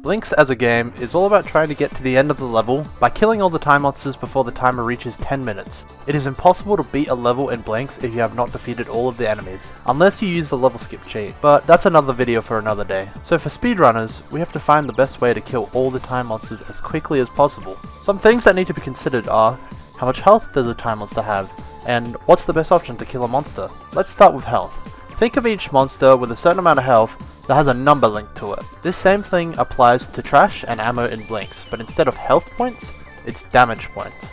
Blinx as a game is all about trying to get to the end of the level by killing all the time monsters before the timer reaches 10 minutes. It is impossible to beat a level in Blinx if you have not defeated all of the enemies, unless you use the level skip cheat, but that's another video for another day. So for speedrunners, we have to find the best way to kill all the time monsters as quickly as possible. Some things that need to be considered are, how much health does a time monster have, and what's the best option to kill a monster? Let's start with health. Think of each monster with a certain amount of health that has a number linked to it. This same thing applies to trash and ammo in Blinx, but instead of health points, it's damage points.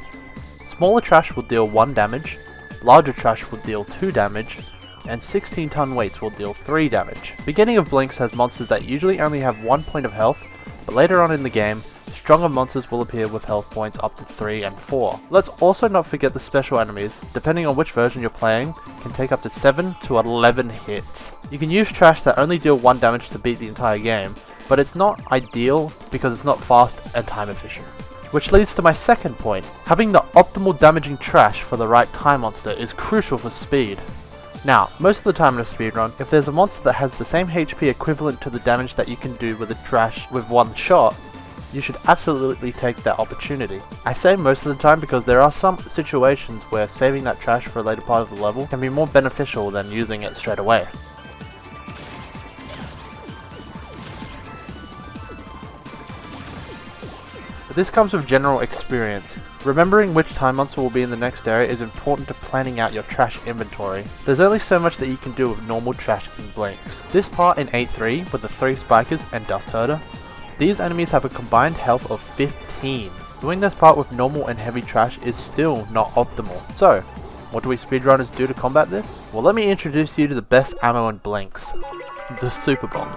Smaller trash will deal 1 damage, larger trash will deal 2 damage, and 16-ton weights will deal 3 damage. Beginning of Blinx has monsters that usually only have 1 point of health, but later on in the game, stronger monsters will appear with health points up to 3 and 4. Let's also not forget the special enemies, depending on which version you're playing, can take up to 7 to 11 hits. You can use trash that only deal 1 damage to beat the entire game, but it's not ideal because it's not fast and time efficient. Which leads to my second point, having the optimal damaging trash for the right time monster is crucial for speed. Now, most of the time in a speedrun, if there's a monster that has the same HP equivalent to the damage that you can do with a trash with 1 shot, you should absolutely take that opportunity. I say most of the time because there are some situations where saving that trash for a later part of the level can be more beneficial than using it straight away. But this comes with general experience. Remembering which time monster will be in the next area is important to planning out your trash inventory. There's only so much that you can do with normal trash in Blinx. This part in 8.3 with the 3 spikers and dust herder, these enemies have a combined health of 15. Doing this part with normal and heavy trash is still not optimal. So, what do we speedrunners do to combat this? Well, let me introduce you to the best ammo in Blinx, the Super Bomb.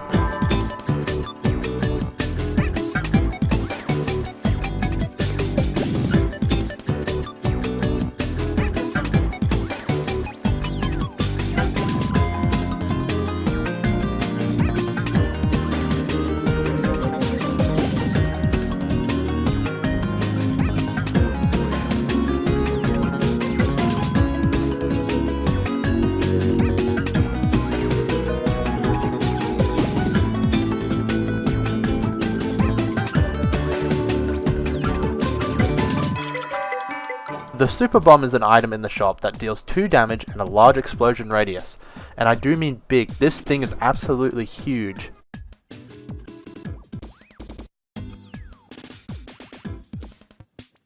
The Super Bomb is an item in the shop that deals 2 damage and a large explosion radius, and I do mean big. This thing is absolutely huge.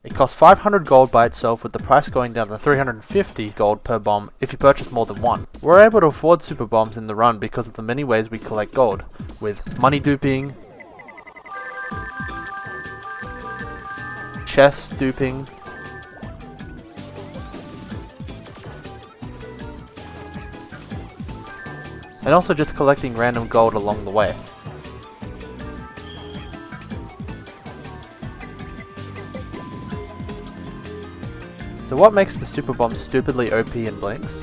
It costs 500 gold by itself, with the price going down to 350 gold per bomb if you purchase more than one. We're able to afford Super Bombs in the run because of the many ways we collect gold, with money duping, chest duping, and also just collecting random gold along the way. So what makes the Super Bomb stupidly OP in Blinx?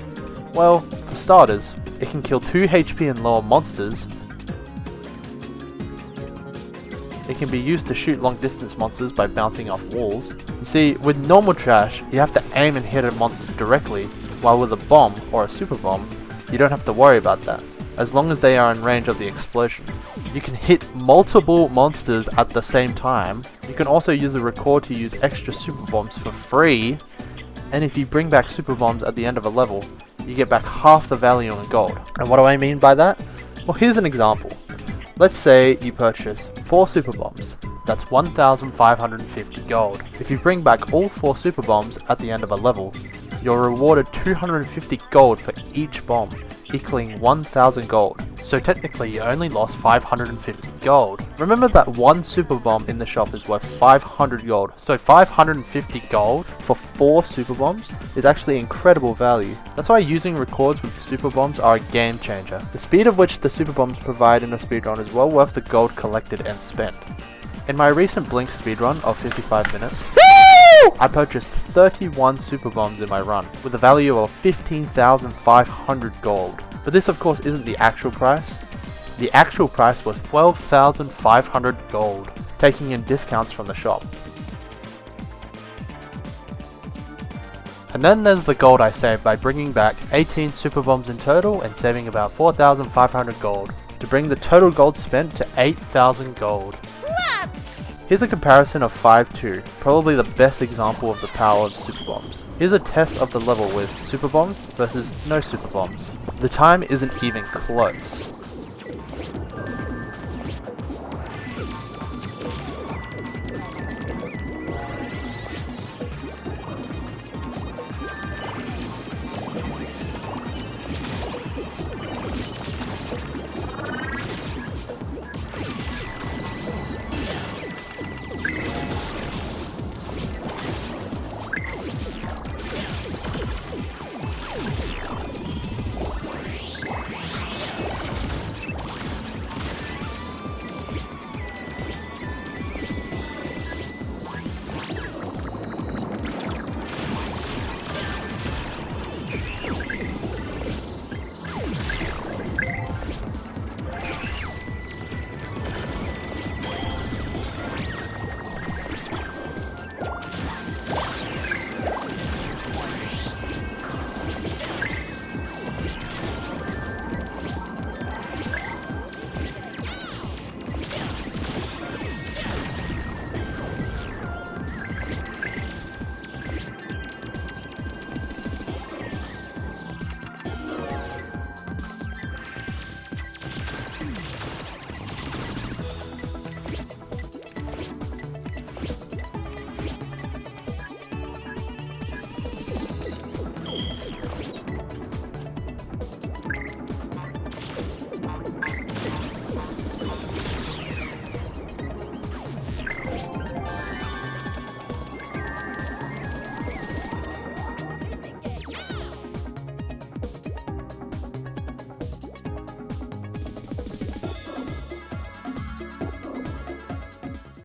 Well, for starters, it can kill 2 HP and lower monsters. It can be used to shoot long distance monsters by bouncing off walls. You see, with normal trash, you have to aim and hit a monster directly, while with a bomb, or a Super Bomb, you don't have to worry about that, as long as they are in range of the explosion. You can hit multiple monsters at the same time. You can also use a record to use extra Super Bombs for free, and if you bring back Super Bombs at the end of a level, you get back half the value in gold. And what do I mean by that? Well, here's an example. Let's say you purchase 4 Super Bombs. That's 1,550 gold. If you bring back all 4 Super Bombs at the end of a level, you're rewarded 250 gold for each bomb, equaling 1,000 gold. So technically you only lost 550 gold. Remember that 1 Super Bomb in the shop is worth 500 gold, so 550 gold for 4 Super Bombs is actually incredible value. That's why using records with Super Bombs are a game changer. The speed of which the Super Bombs provide in a speedrun is well worth the gold collected and spent. In my recent Blinx speedrun of 55 minutes, I purchased 31 Super Bombs in my run, with a value of 15,500 gold. But this of course isn't the actual price. The actual price was 12,500 gold, taking in discounts from the shop. And then there's the gold I saved by bringing back 18 Super Bombs in total and saving about 4,500 gold, to bring the total gold spent to 8,000 gold. Here's a comparison of 5-2, probably the best example of the power of super bombs. Here's a test of the level with super bombs versus no super bombs. The time isn't even close.